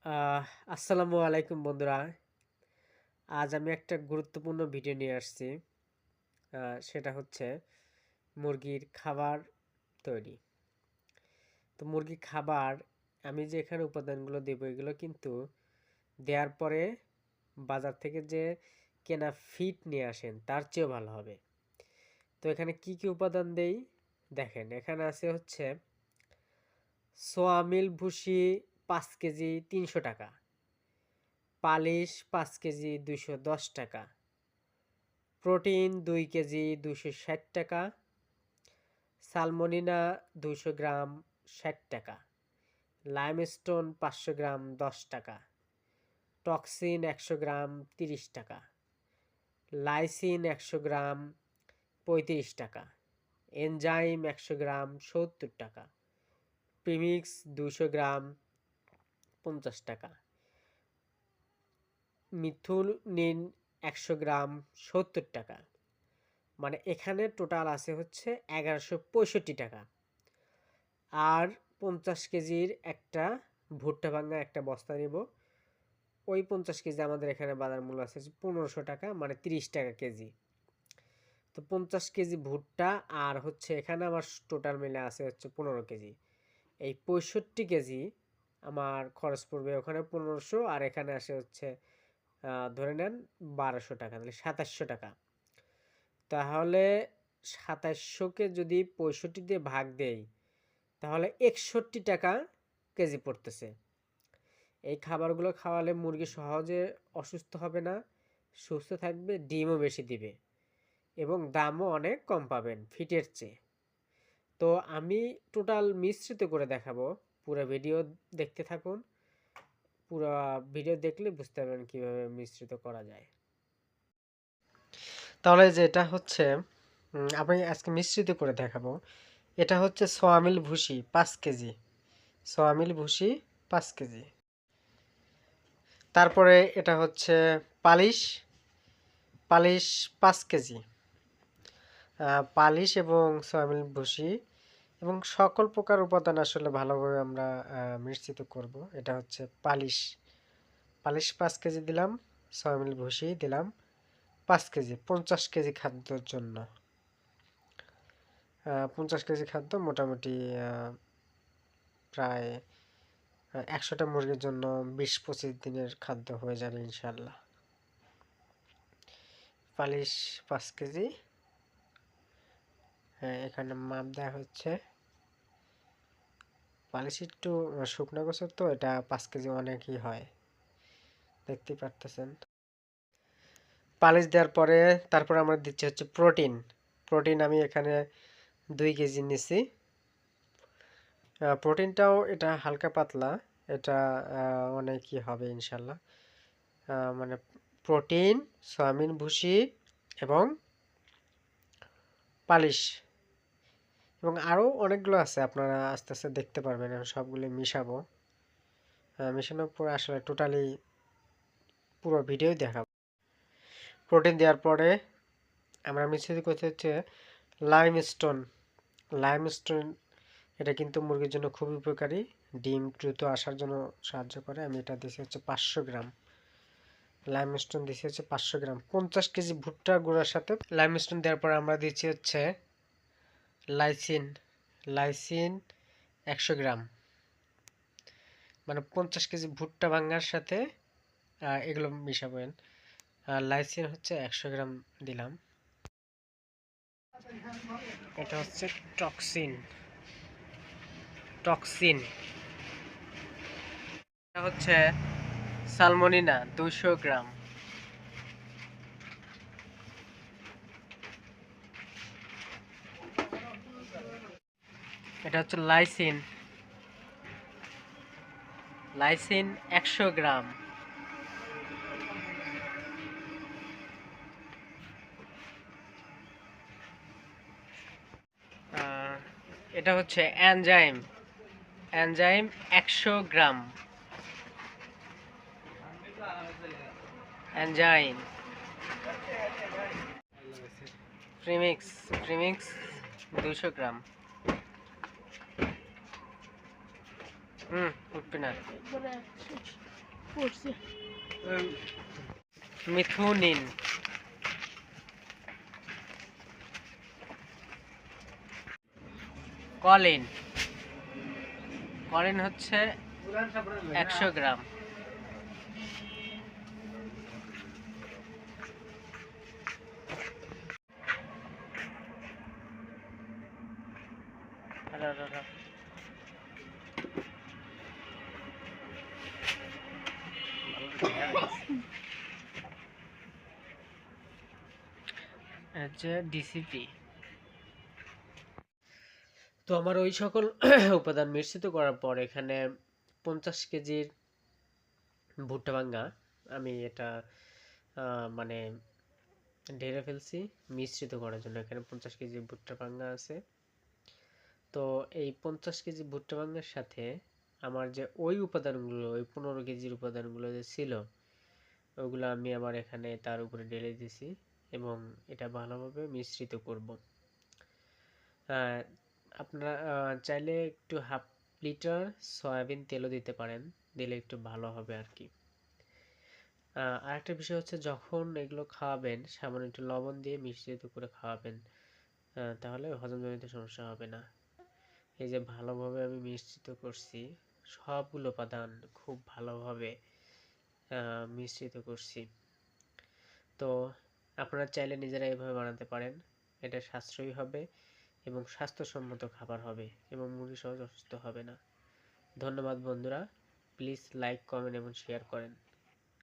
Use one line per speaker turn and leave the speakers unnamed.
আহ আসসালামু আলাইকুম বন্ধুরা। আজ আমি একটা গুরুত্বপূর্ণ ভিডিও নিয়ে আসছি। সেটা হচ্ছে মুরগির খাবার তৈরি। তো মুরগির খাবার আমি যে এখানে উপাদানগুলো দেব এগুলো কিন্তু দেওয়ার পরে বাজার থেকে যে কেনা ফিড নিয়ে আসেন তার চেয়েও ভালো হবে। তো এখানে কি কি উপাদান দেই দেখেন, এখানে আছে হচ্ছে সোয়ামিল ভুসি 5 কেজি 300 টাকা, পালিশ 5 কেজি 210 টাকা, প্রোটিন 2 কেজি 260 টাকা, সালমোনিনা 200 গ্রাম 60 টাকা, লাইমস্টোন 500 গ্রাম 10 টাকা, টক্সিন 100 গ্রাম 30 টাকা, লাইসিন 100 গ্রাম 35 টাকা, এনজাইম 100 গ্রাম 70 টাকা, প্রিমিক্স 200 গ্রাম 50 টাকা, মিথুনিন 100 গ্রাম 70 টাকা। মানে এখানে টোটাল আছে হচ্ছে 1165 টাকা। আর 50 কেজির একটা ভুট্টা ভাঙা একটা বস্তা নিব। ওই 50 কেজি আমাদের এখানে বাজার মূল্য আছে 1500 টাকা, মানে 30 টাকা কেজি। তো 50 কেজি ভুট্টা আর হচ্ছে এখানে আমার টোটাল মিলে আছে হচ্ছে 15 কেজি। এই 65 কেজি আমার খরচ পড়বে ওখানে 1500, আর এখানে আসে হচ্ছে ধরে নেন 1200 টাকা, তাহলে 2700 টাকা। তাহলে 2700-কে যদি 65 দিয়ে ভাগ দেই তাহলে 61 টাকা কেজি পড়তেছে। এই খাবারগুলো খাওয়ালে মুরগি সহজে অসুস্থ হবে না, সুস্থ থাকবে, ডিমও বেশি দিবে এবং দামও অনেক কম পাবেন ফিটের চেয়ে। তো আমি টোটাল মিশ্রিত করে দেখাবো, পুরো ভিডিও দেখতে থাকুন। পুরো ভিডিও দেখলে বুঝতে পারবেন কিভাবে মিশ্রিত করা যায়। তাহলে যেটা হচ্ছে আমি আজকে মিশ্রিত করে দেখাবো। এটা হচ্ছে সোয়ামিল ভুসি 5 কেজি, সোয়ামিল ভুসি 5 কেজি। তারপরে এটা হচ্ছে পালিশ, পালিশ 5 কেজি। পালিশ এবং সয়াবিন ভুসি এবং সকল প্রকার উপাদান আসলে ভালোভাবে আমরা মিশ্রিত করব। এটা হচ্ছে পালিশ, পালিশ 5 কেজি দিলাম, সয়াবিন ভুসি দিলাম 5 কেজি, 50 কেজি খাদ্যর জন্য। 50 কেজি খাদ্য মোটামুটি প্রায় 100টা মুরগির জন্য 20-25 দিনের খাদ্য হয়ে যাবে ইনশাল্লাহ। পালিশ 5 কেজি, হ্যাঁ এখানে মাপ দেওয়া হচ্ছে। পালিশ একটু শুকনো গোছের, তো এটা 5 কেজি অনেকই হয়, দেখতেই পারতেছেন। পালিশ দেওয়ার পরে তারপর আমরা দিচ্ছি হচ্ছে প্রোটিন। প্রোটিন আমি এখানে 2 কেজি নিছি। প্রোটিনটাও এটা হালকা পাতলা, এটা অনেকই হবে ইনশাল্লাহ। মানে প্রোটিন, সয়াবিন ভুসি এবং পালিশ এবং আরও অনেকগুলো আছে, আপনারা আস্তে আস্তে দেখতে পারবেন। আমি সবগুলো মিশাবো, মেশানোর পরে আসলে টোটালি পুরো ভিডিও দেখাবো। প্রোটিন দেওয়ার পরে আমরা মিশ্রিত করতে হচ্ছে লাইমস্টোন। লাইমস্টোন এটা কিন্তু মুরগির জন্য খুবই উপকারী, ডিম দ্রুত আসার জন্য সাহায্য করে। আমি এটা দিয়েছি হচ্ছে 500 গ্রাম, লাইমস্টোন দিয়েছি হচ্ছে 500 গ্রাম 50 কেজি ভুট্টার গুঁড়ার সাথে। লাইমস্টোন দেওয়ার পর আমরা দিচ্ছি হচ্ছে লাইসিন, লাইসিন 100 গ্রাম, মানে 50 কেজি ভুট্টা ভাঙার সাথে এগুলো মিশাবেন। লাইসিন হচ্ছে 100 গ্রাম দিলাম। এটা হচ্ছে টক্সিন, টক্সিন এটা হচ্ছে সালমোনিনা 200 গ্রাম। এটা হচ্ছে লাইসিন, লাইসিন 100 গ্রাম। এটা হচ্ছে এনজাইম, এনজাইম 100 গ্রাম, এনজাইম। প্রিমিক্স, প্রিমিক্স 200 গ্রাম। উঠবে না।
পড়ছে
মিথুনিন, কলিন। কলিন হচ্ছে 100 গ্রাম। ডিসিপি। তো আমার ওই সকল উপাদান মিশ্রিত করার পর এখানে 50 কেজির ভুট্টা ভাঙ্গা আমি এটা মানে ঢেলে ফেলছি মিশ্রিত করার জন্য। এখানে 50 কেজি ভুট্টা ভাঙ্গা আছে। তো এই 50 কেজি ভুট্টা ভাঙ্গার সাথে আমার যে ওই উপাদানগুলো, ওই 15 কেজির উপাদানগুলো যে ছিল, ওগুলো আমি আবার এখানে তার উপরে ঢেলে দিছি এবং এটা ভালোভাবে মিশ্রিত করব। আপনারা চাইলে একটু হাফ লিটার সয়াবিন তেলও দিতে পারেন, দিলে একটু ভালো হবে আর কি। আরেকটা বিষয় হচ্ছে, যখন এগুলো খাওয়াবেন সামান্য একটু লবণ দিয়ে মিশ্রিত করে খাওয়াবেন, তাহলে হজমজনিত সমস্যা হবে না। এই যে ভালোভাবে আমি মিশ্রিত করছি, সবগুলো উপাদান খুব ভালোভাবে মিশ্রিত করছি। তো আপনারা চাইলে নিজেরা এভাবে বানাতে পারেন, এটা সাশ্রয়ী হবে এবং স্বাস্থ্যসম্মত খাবার হবে এবং মুরগি সহজ অসুস্থ হবে না। ধন্যবাদ বন্ধুরা, প্লিজ লাইক, কমেন্ট এবং শেয়ার করেন।